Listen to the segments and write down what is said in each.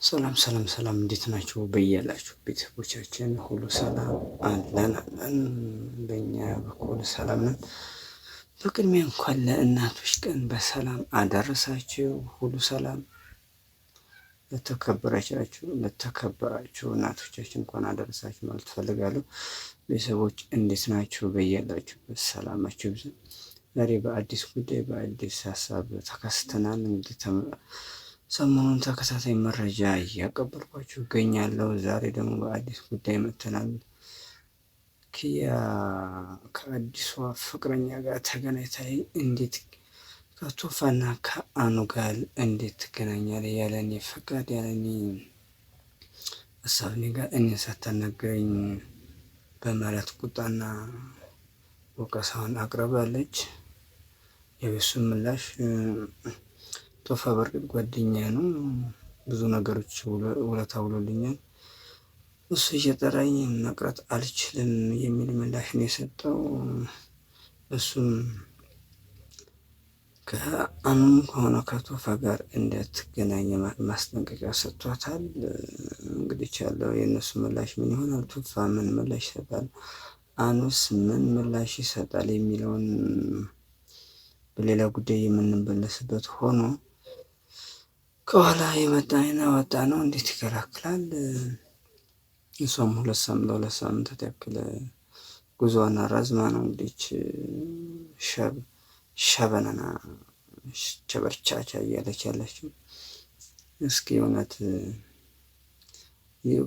ሰላም ሰላም ሰላም እንዴት ናችሁ? በያላችሁ ቤተሰቦቻችን ሁሉ ሰላም አለን። በእኛ በኩል ሰላም ነን። በቅድሚያ እንኳን ለእናቶች ቀን በሰላም አደረሳችሁ። ሁሉ ሰላም ለተከበራችሁ እናቶቻችን እንኳን አደረሳችሁ ማለት ፈልጋለሁ። ቤተሰቦች እንዴት ናችሁ? በያላችሁበት ሰላማችሁ ይብዛ። ዛሬ በአዲስ ጉዳይ በአዲስ ሀሳብ ተከስተናል። እንግዲህ ሰሞኑን ተከታታይ መረጃ እያቀበልኳችሁ እገኛለሁ። ዛሬ ደግሞ በአዲስ ጉዳይ መጥተናል። ኪያ ከአዲሷ ፍቅረኛ ጋር ተገናኝታ እንዴት ከቶፋና ከአኑ ጋር እንዴት ትገናኛለህ? ያለኔ ፈቃድ ያለኔ ሀሳብ ጋር እኔ ሳታናግረኝ በማለት ቁጣና ወቀሳውን አቅርባለች። የእሱም ምላሽ ቶፋ በርግጥ ጓደኛ ነው፣ ብዙ ነገሮች ውለታ ውሎልኛል፣ እሱ እየጠራኝ መቅረት አልችልም የሚል ምላሽ ነው የሰጠው። እሱም ከአኑም ከሆነ ከቶፋ ጋር እንዳትገናኝ ማስጠንቀቂያ ሰጥቷታል። እንግዲህ ያለው የእነሱ ምላሽ ምን ይሆናል? ቶፋ ምን ምላሽ ይሰጣል? አኑስ ምን ምላሽ ይሰጣል? የሚለውን በሌላ ጉዳይ የምንመለስበት ሆኖ ከኋላ የመጣ ወጣ ነው እንዴት ይከላከላል? እሷም ለሁለት ሳምንታት ያክል ጉዞዋን አራዝማ ነው እንግዲህ ሸበነና ቸበርቻቻ እያለች ያለችው። እስኪ እውነት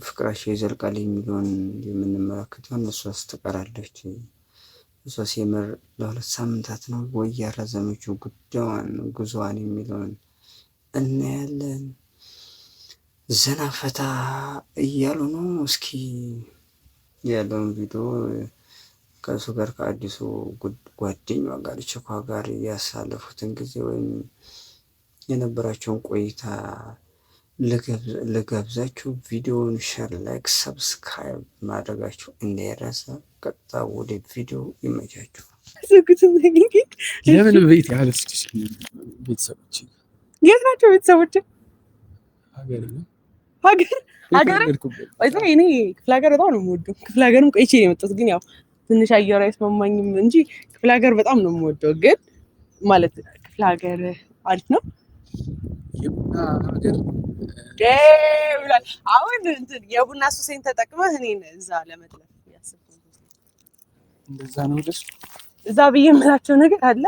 ፍቅራቸው ይዘልቃል የሚለውን የምንመለከተውን እሷስ ትቀራለች? እሷስ የምር ለሁለት ሳምንታት ነው ወይ ያራዘመችው ጉዞዋን የሚለውን እናያለን። ዘና ፈታ እያሉ ነው። እስኪ ያለውን ቪዲዮ ከእሱ ጋር ከአዲሱ ጓደኛዋ ጋር ቸኳ ጋር ያሳለፉትን ጊዜ ወይም የነበራቸውን ቆይታ ልጋብዛችሁ። ቪዲዮውን ሼር፣ ላይክ፣ ሰብስክራይብ ማድረጋችሁ እንዳይረሳ። ቀጥታ ወደ ቪዲዮ ይመቻችሁ። ለምን ቤት ያለች ቤተሰቦች የት ናቸው? ቤተሰቦች ሀገር እኔ ክፍለ ሀገር በጣም ነው የምወደው። ክፍለ ሀገርም ቆይቼ ነው የመጣሁት፣ ግን ያው ትንሽ አየሩ አይስማማኝም እንጂ ክፍለ ሀገር በጣም ነው የምወደው። ግን ማለት ክፍለ ሀገር አሪፍ ነው። የቡና ሀገር ይላል። አሁን እንትን የቡና ሱሴን ተጠቅመህ እኔን እዛ ለመጥለፍ ያስብኩት እንደዛ ነው። ደስ እዛ ብዬ የምላቸው ነገር አለ።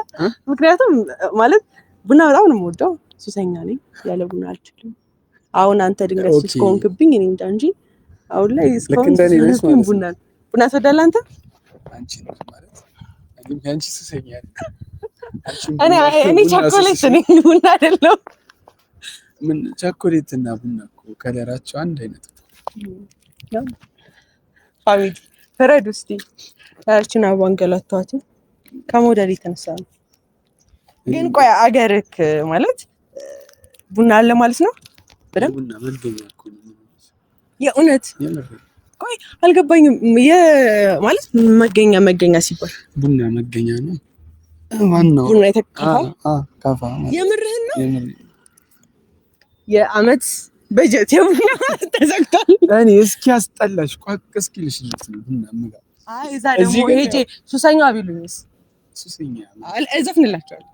ምክንያቱም ማለት ቡና በጣም ነው የምወደው። ሱሰኛ ነኝ፣ ያለ ቡና አልችልም። አሁን አንተ ድንገት ሱስ ከሆንክብኝ እኔ እንጃ እንጂ አሁን ላይ እስካሁን ቡና ትወዳለህ አንተ? አንቺ ማለት አንቺ ሱሰኛ እኔ ቸኮሌት ነኝ፣ ቡና አይደለም። ምን ቸኮሌት እና ቡና እኮ ከለራቸው አንድ አይነት ነው። ፋሚሊ ፍረድ ውስጥ ያችን አባንገላቷት ከሞዴል የተነሳ ነው። ግን ቆይ አገርክ ማለት ቡና አለ ማለት ነው? በደምብ ቡና መገኛ እኮ ነው የእውነት። ቆይ አልገባኝም። ማለት መገኛ ሲባል ቡና መገኛ ነው። ዋናው ቡና የተካፋ ካፋ የምርህን ነው? የአመት በጀት የቡና ተዘግቷል። እኔ እስኪ ያስጠላሽ ቋቅ እስኪልሽ ነው ቡና ምጋ። አይ እዛ ደግሞ ሄጄ ሱሰኛ ቢሉኝስ? ሱሰኛ እዘፍንላቸዋለሁ።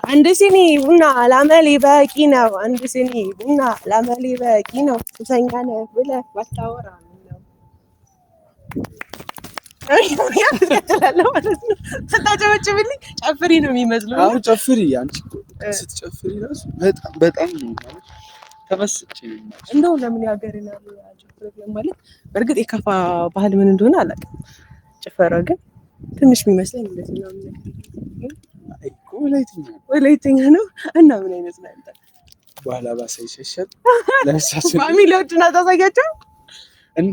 አንድ ሲኒ ቡና ላመሌ በቂ ነው፣ አንድ ሲኒ ቡና ላመሌ በቂ ነው፣ ሱሰኛ ነህ ብለህ ባታወራ ነው። ስታጨበጭብልኝ ጨፍሪ ነው የሚመስለው። አዎ ጨፍሪ። አንቺ ስትጨፍሪ ራሱ በጣም ነው ማለት ተመስጬ ነው። እንደው ለምን ያገርና ጨፍሪ ማለት በእርግጥ የከፋ ባህል ምን እንደሆነ አላውቅም። ጭፈራ ግን ትንሽ የሚመስለኝ እንደዚህ ነው። ወላይተኛ ነው እና ምን አይነት ነው አንተ? በኋላ ባሳ ይሸሻል። ለእሳቸው ፋሚሊዎችን አታሳያቸው።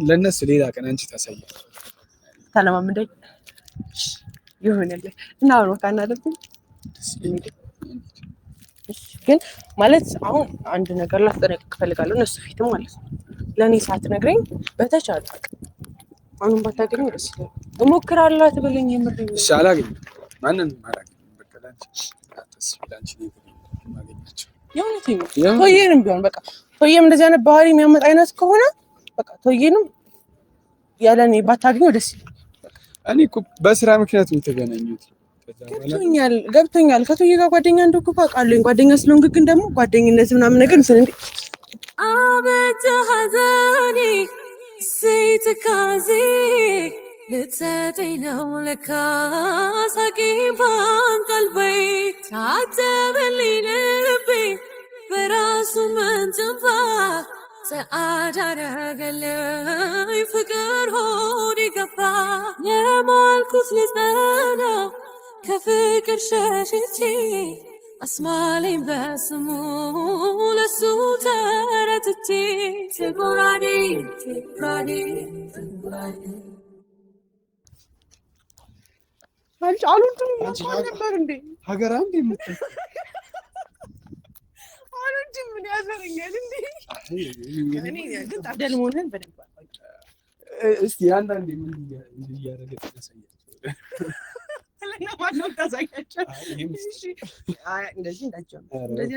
ለእነሱ ሌላ ቀን አንቺ ታሳያለሽ። ታለማምደኝ ይሆናል እና አሁን ወጣ እናደርግም። ግን ማለት አሁን አንድ ነገር ላስጠነቅቅ እፈልጋለሁ፣ እነሱ ፊትም ማለት ነው። ለእኔ ሳትነግረኝ በተቻለ አሁን ባታገኝ ደስ ይላል። እሞክራለሁ አትበለኝ። የምር እሺ፣ አላገኝም ማንንም አላገኝም። በቃ ላንቺ አትስቢ፣ ላንቺ ነው ማገኛቸው። የእውነቴን ነው። ቆየንም ቢሆን በቃ ቶዬም እንደዚህ አይነት ባህሪ የሚያመጣ አይነት ከሆነ በቃ ቶዬንም ያለኔ ባታገኘው ደስ ይላል። እኔ እኮ በስራ ምክንያት ነው የተገናኙት። ገብቶኛል። ከቶዬ ጋር ጓደኛ እንደሆንኩ አውቃለሁ። ጓደኛ ስለሆንክ ግን ደግሞ ጓደኝነት ምናምን ነገር እንትን እንዴ አቤት ሐዘኔ ስትካዜ ልትሰጠኝ ነው ለካ ሳቂኝ ባንቀልበይ ታተበልኝ ልቤ በራሱ መንጭንፋ ሰዓት አደረገልኝ ፍቅር ሆድ ገባ የማልኩት ልጸና ከፍቅር ሸሽቼ አስማለኝ በስሙ ለሱ ተረትቼ ትጎራዴ አልወድም ነበር እንዴ ሀገር አንድ የምትል አልወድም ምን ያዘረኛል እንዴ እኔ ግን ታደል መሆንን በደንብ እስቲ አንዳንዴ ምን እያደረገ ታሳያቸው ለማንም ታሳያቸው። እሺ አይ እንደዚህ እንዳትጀምር እንደዚህ